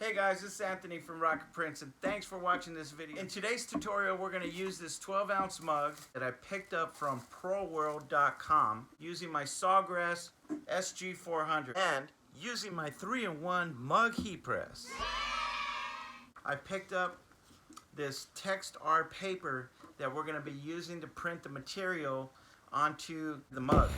Hey guys, this is Anthony from Rocket Prints, and thanks for watching this video. In today's tutorial, we're going to use this 12-ounce mug that I picked up from Proworld.com using my Sawgrass SG400 and using my 3-in-1 mug heat press. I picked up this text art paper that we're going to be using to print the material onto the mug.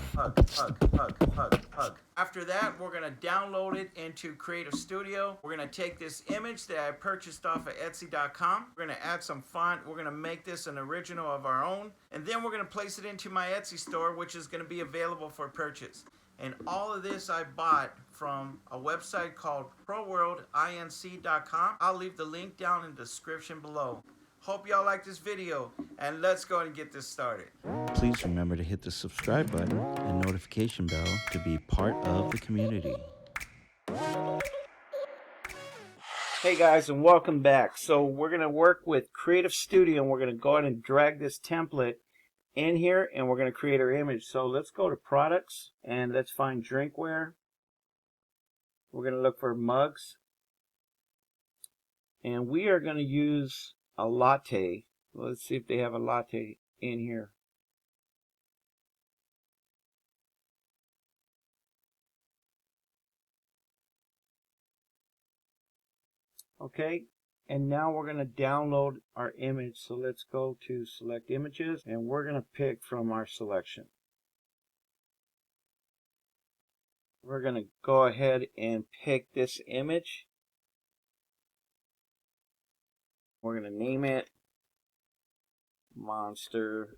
After that, we're going to download it into Creative Studio. We're going to take this image that I purchased off of Etsy.com. We're going to add some font. We're going to make this an original of our own. And then we're going to place it into my Etsy store, which is going to be available for purchase. And all of this I bought from a website called Proworldinc.com. I'll leave the link down in the description below. Hope y'all like this video, and let's go and get this started. Please remember to hit the subscribe button and notification bell to be part of the community. Hey guys, and welcome back. So we're going to work with Creative Studio, and we're going to go ahead and drag this template in here, and we're going to create our image. So let's go to products, and let's find drinkware. We're going to look for mugs, and we are going to use a latte. Let's see if they have a latte in here. Okay, and now we're going to download our image. So let's go to select images, and we're going to pick from our selection. We're going to go ahead and pick this image. We're going to name it Monster.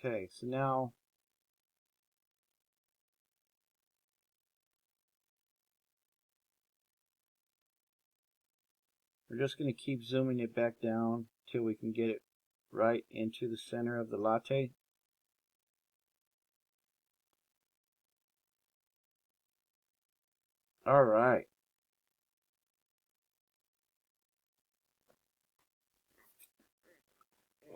Okay, so now we're just going to keep zooming it back down till we can get it right into the center of the latte. All right.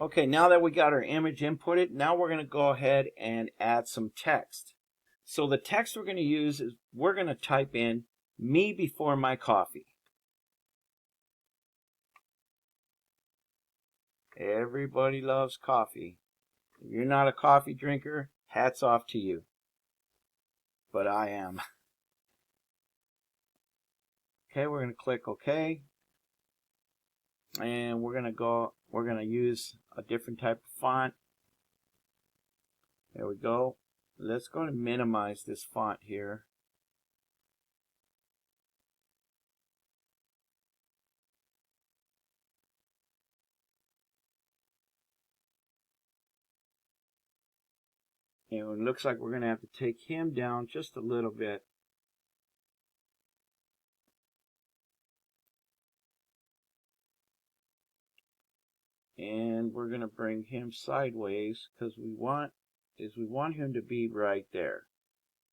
Okay, now that we got our image inputted, now we're going to go ahead and add some text. So the text we're going to use is we're going to type in "me before my coffee." Everybody loves coffee. If you're not a coffee drinker, hats off to you. But I am. Okay, we're going to click OK. And we're going to use a different type of font. There we go. Let's go and minimize this font here. And it looks like we're going to have to take him down just a little bit. And we're going to bring him sideways because we want him to be right there.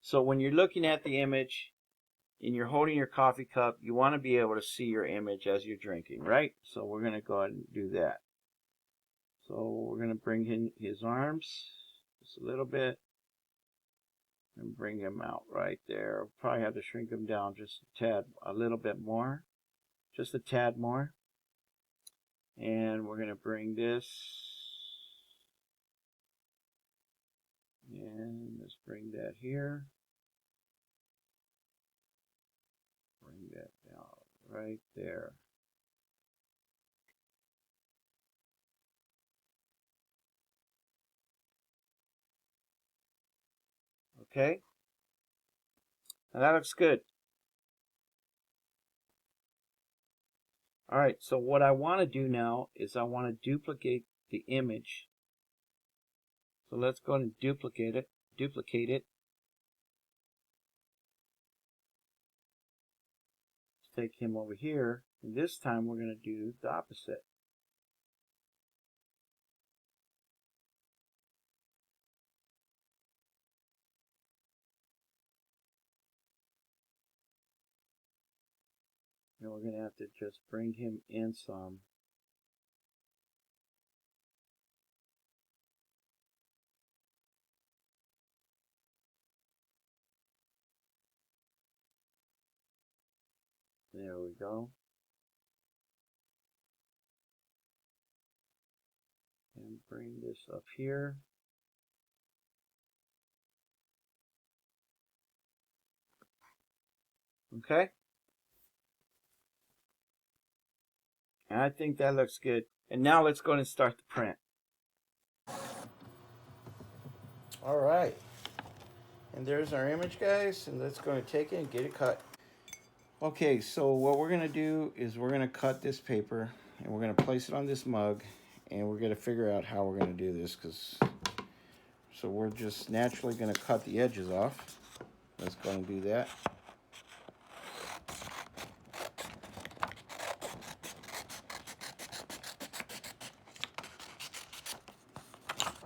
So when you're looking at the image and you're holding your coffee cup, you want to be able to see your image as you're drinking, right? So we're going to go ahead and do that. So we're going to bring in his arms just a little bit and bring him out right there. We'll probably have to shrink him down just a tad, a little bit more, just a tad more. And we're going to bring this, and let's bring that here. Bring that down right there. Okay. Now that looks good. All right, so what I want to do now is I want to duplicate the image. So let's go ahead and duplicate it. Let's take him over here, and this time we're going to do the opposite. And we're going to have to just bring him in some. There we go. And bring this up here. Okay. And I think that looks good. And now let's go and start the print. All right. And there's our image, guys. And let's go and take it and get it cut. Okay, so what we're going to do is we're going to cut this paper and we're going to place it on this mug. And we're going to figure out how we're going to do this. So we're just naturally going to cut the edges off. Let's go and do that.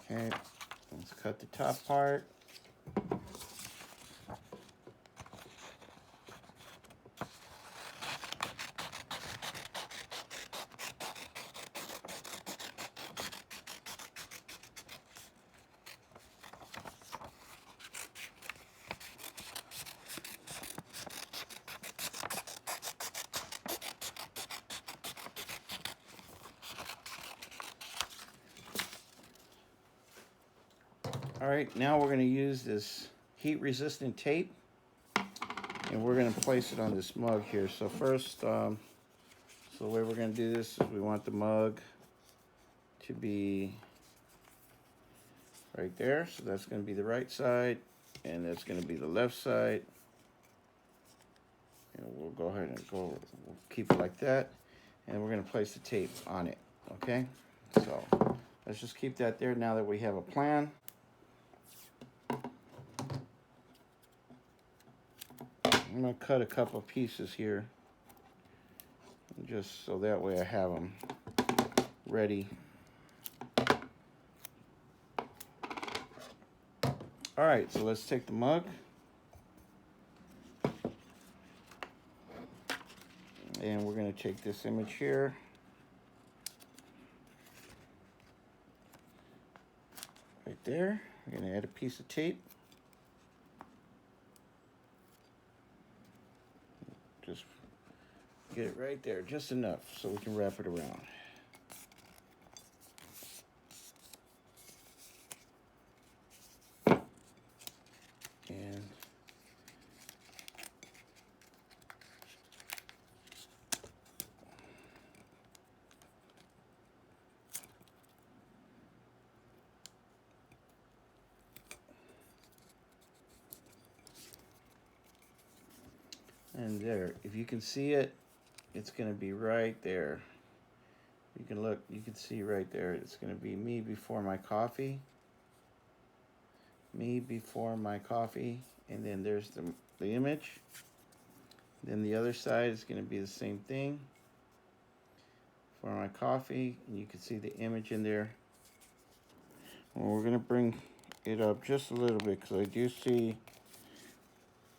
Okay, let's cut the top part. All right, now we're going to use this heat-resistant tape, and we're going to place it on this mug here. So first, so the way we're going to do this is we want the mug to be right there. So that's going to be the right side, and that's going to be the left side. And we'll go ahead and we'll keep it like that, and we're going to place the tape on it. Okay, so let's just keep that there now that we have a plan. I'm going to cut a couple pieces here, just so that way I have them ready. All right, so let's take the mug. And we're going to take this image here. Right there. We're going to add a piece of tape. Just get it right there, just enough so we can wrap it around. And there, if you can see it, it's going to be right there. You can look, you can see right there, it's going to be me before my coffee. Me before my coffee. And then there's the image. Then the other side is going to be the same thing. For my coffee, and you can see the image in there. Well, we're going to bring it up just a little bit because I do see,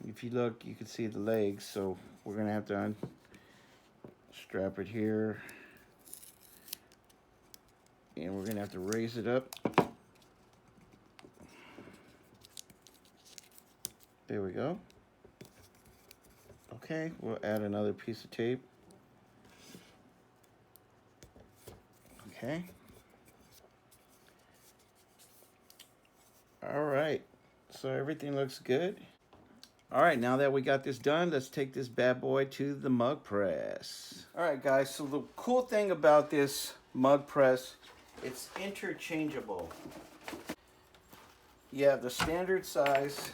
if you look, you can see the legs. So we're going to have to strap it here. And we're going to have to raise it up. There we go. Okay, we'll add another piece of tape. Okay. All right, so everything looks good. All right, now that we got this done, let's take this bad boy to the mug press. All right, guys, so the cool thing about this mug press, it's interchangeable. You have the standard size,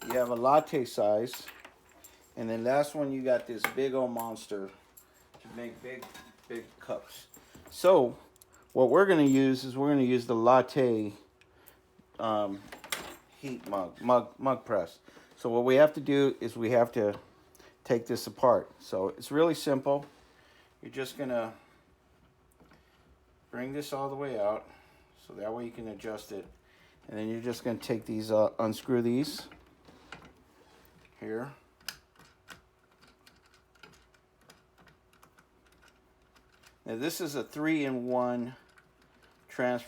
you have a latte size, and then last one you got this big old monster to make big cups. So what we're going to use is we're going to use the latte heat mug press. So what we have to do is we have to take this apart. So it's really simple. You're just going to bring this all the way out so that way you can adjust it. And then you're just going to take these, unscrew these here. Now this is a 3-in-1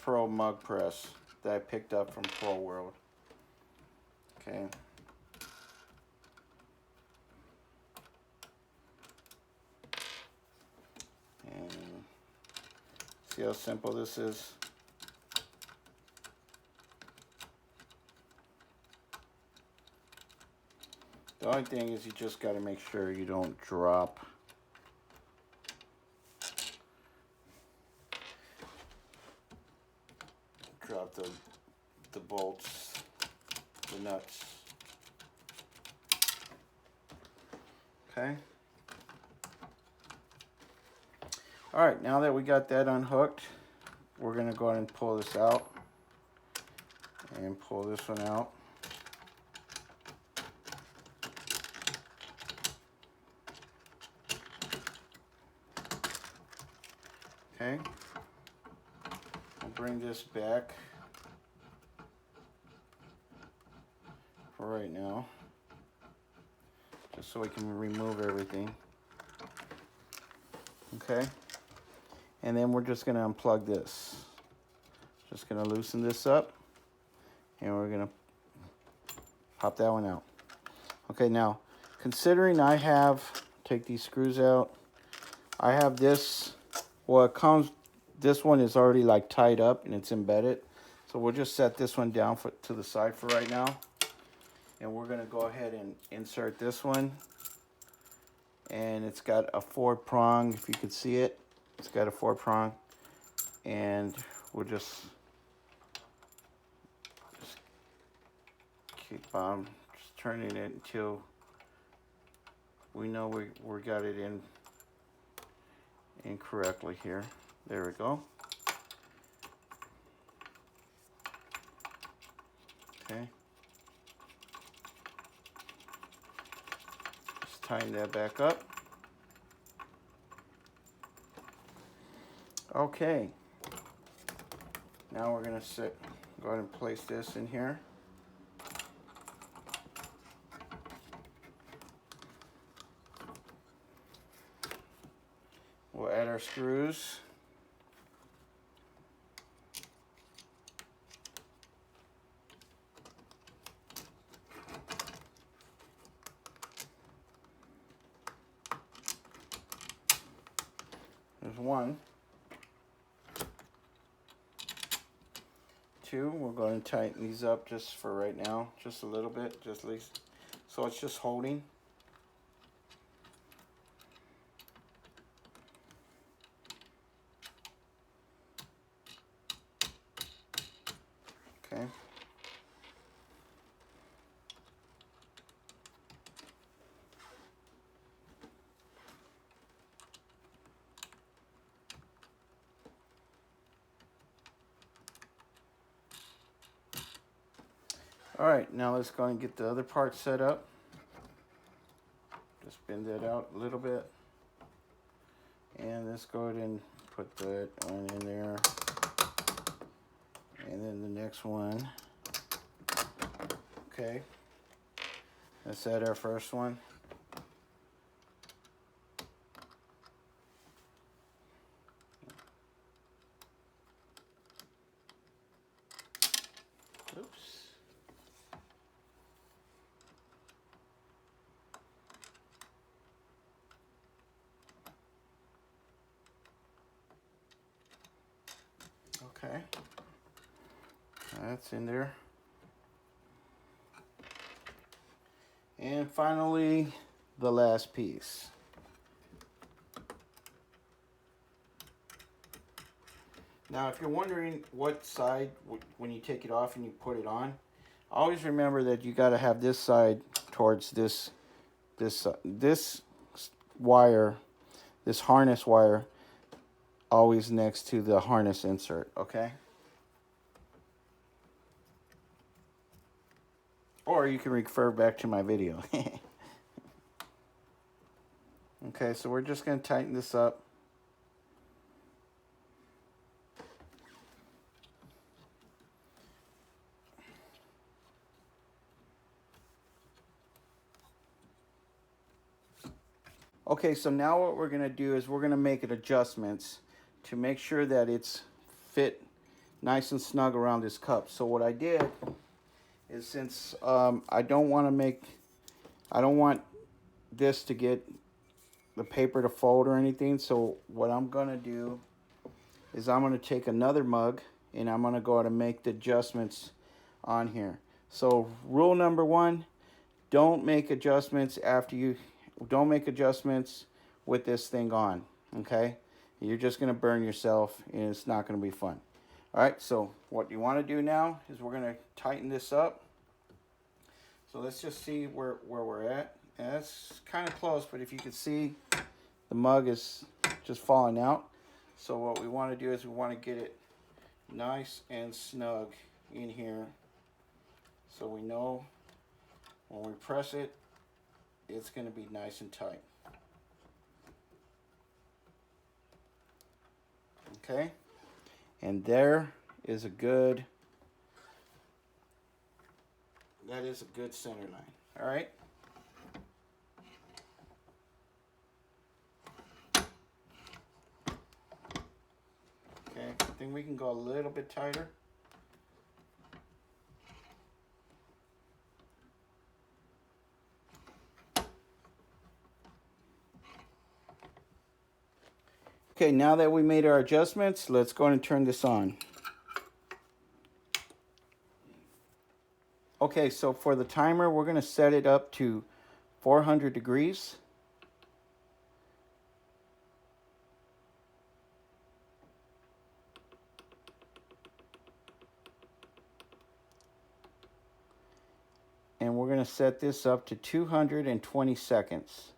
Pro mug press that I picked up from Proworld. Okay. And see how simple this is? The only thing is you just got to make sure you don't drop the bolts, the nuts. Okay. All right, now that we got that unhooked, we're going to go ahead and pull this out and pull this one out. Okay. I'll bring this back for right now, just so we can remove everything. Okay. And then we're just going to unplug this. Just going to loosen this up, and we're going to pop that one out. Okay, now, considering I have, take these screws out, I have this, well, it comes, this one is already like tied up and it's embedded. So we'll just set this one down to the side for right now. And we're going to go ahead and insert this one. And it's got a 4-prong, if you could see it. It's got a 4-prong, and we'll just keep just turning it until we know we got it in correctly here. There we go. Okay. Just tighten that back up. Okay, now we're going to go ahead and place this in here. We'll add our screws. There's 1. 2, we're going to tighten these up just for right now, just a little bit, just at least, so it's just holding. Okay. All right, now let's go and get the other part set up. Just bend that out a little bit. And let's go ahead and put that one in there. And then the next one. Okay. Let's add our first one. Oops. Okay, that's in there. And finally, the last piece. Now, if you're wondering what side, when you take it off and you put it on, always remember that you got to have this side towards this wire, this harness wire, always next to the harness insert, okay? Or you can refer back to my video. Okay, so we're just going to tighten this up. Okay, so now what we're going to do is we're going to make it adjustments to make sure that it's fit nice and snug around this cup. So what I did is, since I don't want this to get the paper to fold or anything. So what I'm going to do is I'm going to take another mug and I'm going to go ahead and make the adjustments on here. So rule number one, don't make adjustments with this thing on, okay? You're just going to burn yourself and it's not going to be fun. All right, so what you want to do now is we're going to tighten this up. So let's just see where we're at. And that's kind of close, but if you can see, the mug is just falling out. So what we want to do is we want to get it nice and snug in here, so we know when we press it, it's going to be nice and tight. Okay, and that is a good center line. All right. Okay, I think we can go a little bit tighter. Okay, now that we made our adjustments, let's go ahead and turn this on. Okay, so for the timer, we're going to set it up to 400 degrees. And we're going to set this up to 220 seconds.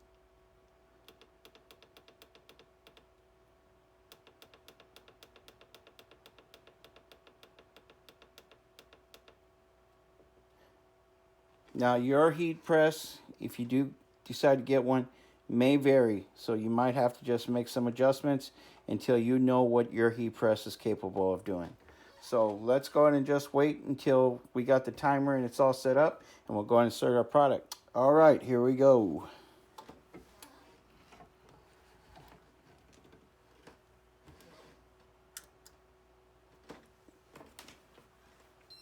Now your heat press, if you do decide to get one, may vary. So you might have to just make some adjustments until you know what your heat press is capable of doing. So let's go ahead and just wait until we got the timer and it's all set up, and we'll go ahead and insert our product. All right, here we go.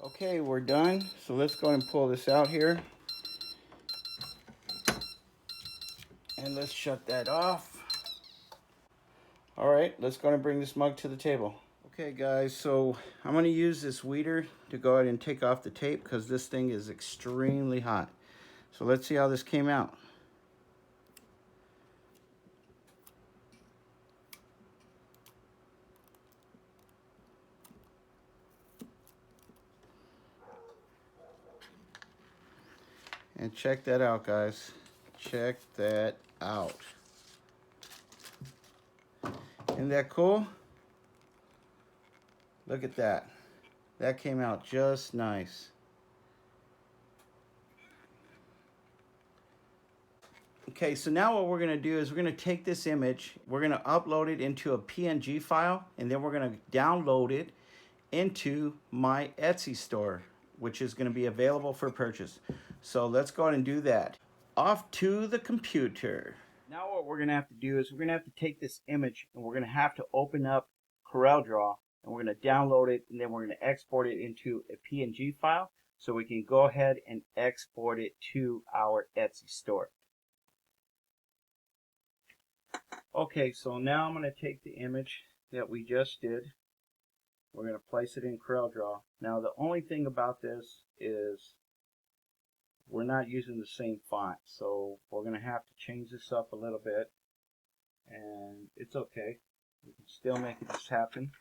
Okay, we're done. So let's go ahead and pull this out here. And let's shut that off. All right, let's go ahead and bring this mug to the table. Okay guys, so I'm going to use this weeder to go ahead and take off the tape because this thing is extremely hot. So let's see how this came out. And check that out, guys. Check that out. Isn't that cool? Look at that. That came out just nice. Okay, so now what we're going to do is we're going to take this image, we're going to upload it into a PNG file, and then we're going to download it into my Etsy store, which is going to be available for purchase. So let's go ahead and do that. Off to the computer. Now what we're going to have to do is we're going to have to take this image and we're going to have to open up CorelDraw, and we're going to download it, and then we're going to export it into a PNG file so we can go ahead and export it to our Etsy store. Okay, so now I'm going to take the image that we just did. We're going to place it in CorelDraw. Now the only thing about this is we're not using the same font, so we're going to have to change this up a little bit, and it's okay. We can still make this happen.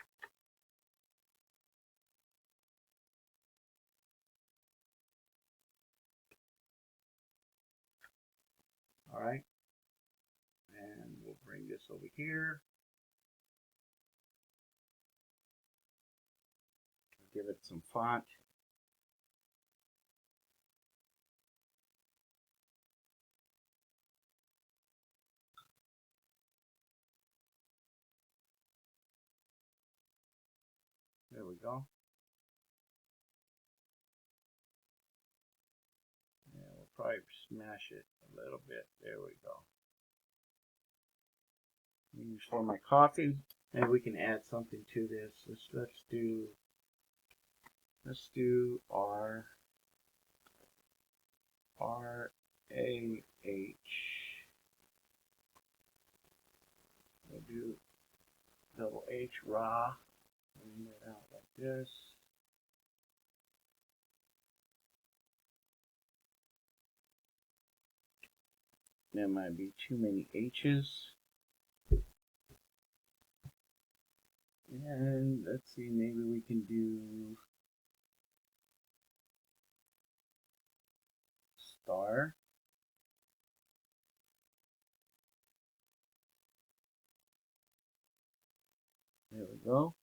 Alright, and we'll bring this over here. Give it some font. There we go. Yeah, we'll probably smash it a little bit. There we go. Use for my coffee. Maybe we can add something to this. Let's do R-A-H. H raw. Bring it out like this. There might be too many H's. And let's see, maybe we can do star. There we go.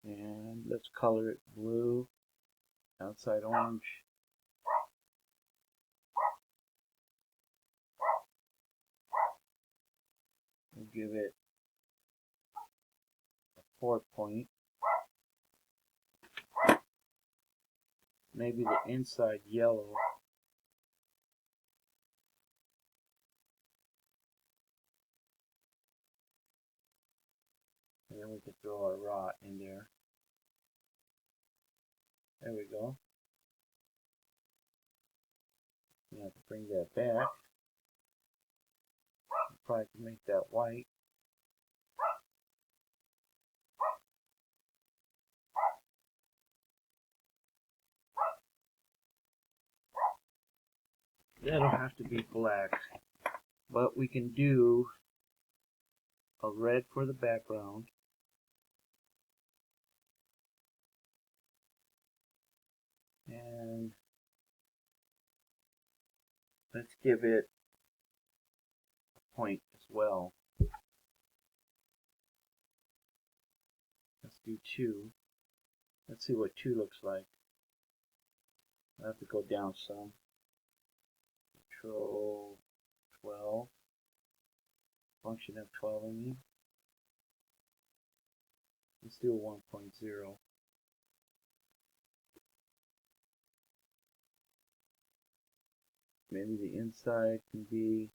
And let's color it blue, outside orange. We'll give it a 4 point. Maybe the inside yellow. And then we can throw our raw in there. There we go. We have to bring that back. Probably can make that white. That'll have to be black. But we can do a red for the background. And let's give it a point as well. Let's do 2. Let's see what 2 looks like. I have to go down some. Control 12. Function F12 I mean. Let's do a 1.0. Maybe the inside can be,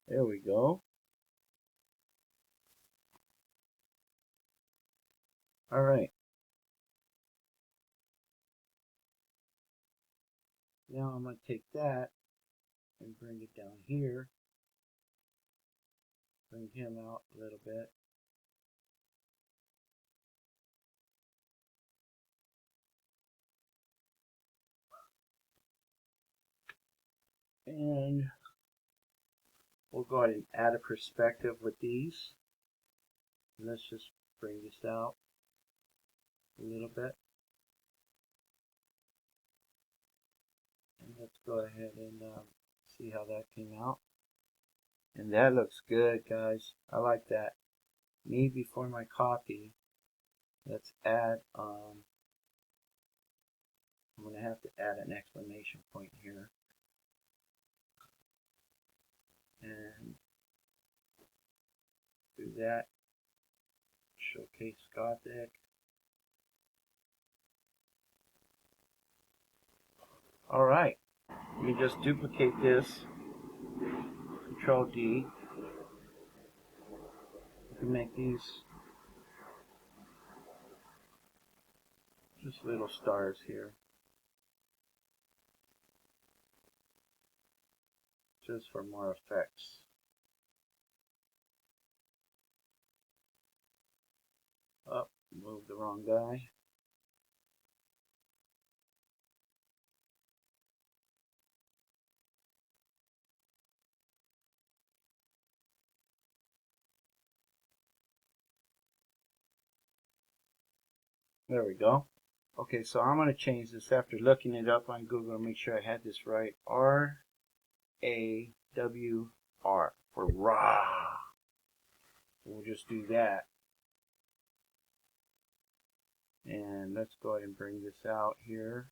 there we go. Alright. Now I'm going to take that and bring it down here. Bring him out a little bit. And we'll go ahead and add a perspective with these. Let's just bring this out a little bit. And let's go ahead and see how that came out. And that looks good, guys. I like that. Me before my coffee. Let's add, I'm going to have to add an exclamation point here. And do that. Showcase Gothic. Alright. You just duplicate this. Control D. You can make these just little stars here. Just for more effects. Oh, move the wrong guy. There we go. Okay, so I'm going to change this after looking it up on Google to make sure I had this right. R-A-W-R for raw. We'll just do that. And let's go ahead and bring this out here.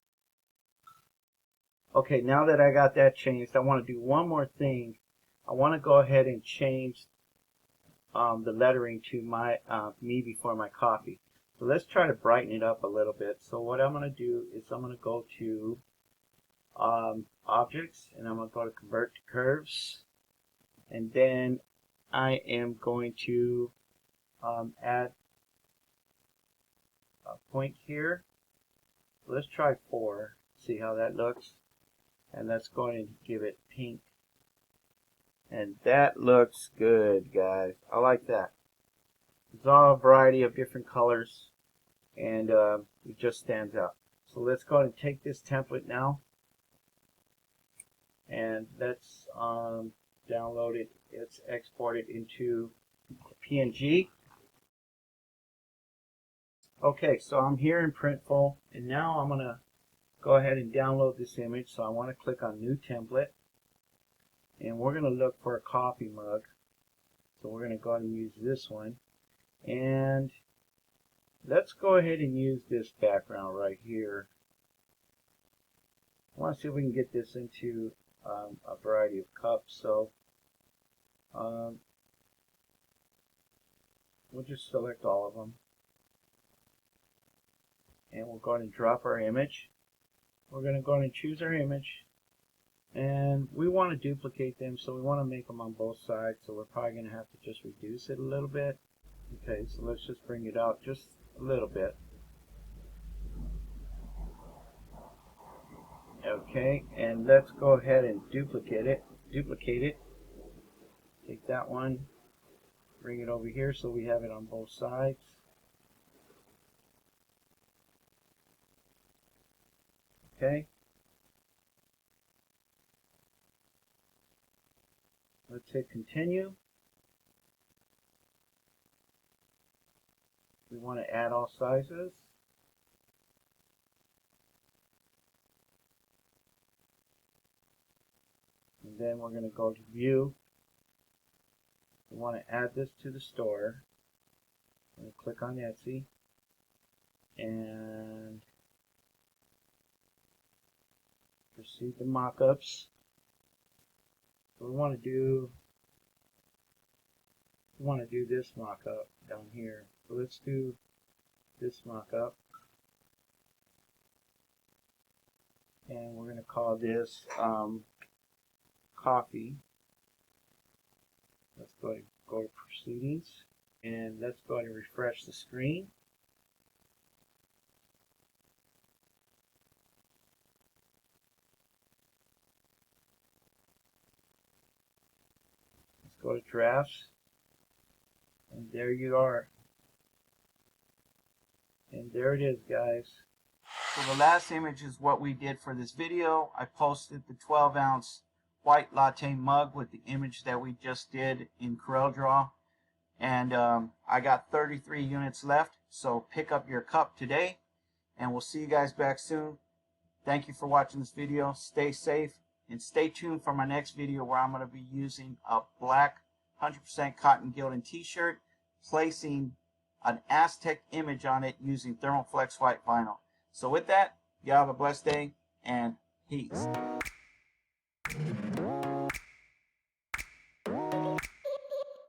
Okay, now that I got that changed, I want to do one more thing. I want to go ahead and change the lettering to my me before my coffee. So let's try to brighten it up a little bit. So what I'm going to do is I'm going to go to Objects, and I'm going to go to Convert to Curves. And then I am going to add a point here. Let's try 4, see how that looks. And let's go ahead and give it pink. And that looks good, guys. I like that. It's all a variety of different colors, and it just stands out. So let's go ahead and take this template now, and let's download it. Let's export it into PNG. Okay, so I'm here in Printful, and now I'm going to go ahead and download this image. So I want to click on New Template, and we're going to look for a coffee mug. So we're going to go ahead and use this one, and let's go ahead and use this background right here. I want to see if we can get this into a variety of cups. So we'll just select all of them, and we'll go ahead and drop our image. We're going to go ahead and choose our image, and we want to duplicate them, so we want to make them on both sides. So we're probably going to have to just reduce it a little bit. Okay, so let's just bring it out just a little bit. Okay, and let's go ahead and duplicate it. Take that one, bring it over here so we have it on both sides. Okay. Let's hit continue. We want to add all sizes. And then we're going to go to view. We want to add this to the store. I'm going to click on Etsy and proceed to mockups. So we want to do this mockup down here. So let's do this mockup, and we're going to call this coffee. Let's go to proceedings, and let's go ahead and refresh the screen. Let's go to drafts, and there you are. And there it is, guys. So the last image is what we did for this video. I posted the 12-ounce white latte mug with the image that we just did in CorelDraw. And I got 33 units left. So pick up your cup today. And we'll see you guys back soon. Thank you for watching this video. Stay safe. And stay tuned for my next video where I'm going to be using a black 100% cotton Gildan t-shirt, placing an Aztec image on it using Thermoflex white vinyl. So with that, you have a blessed day and peace.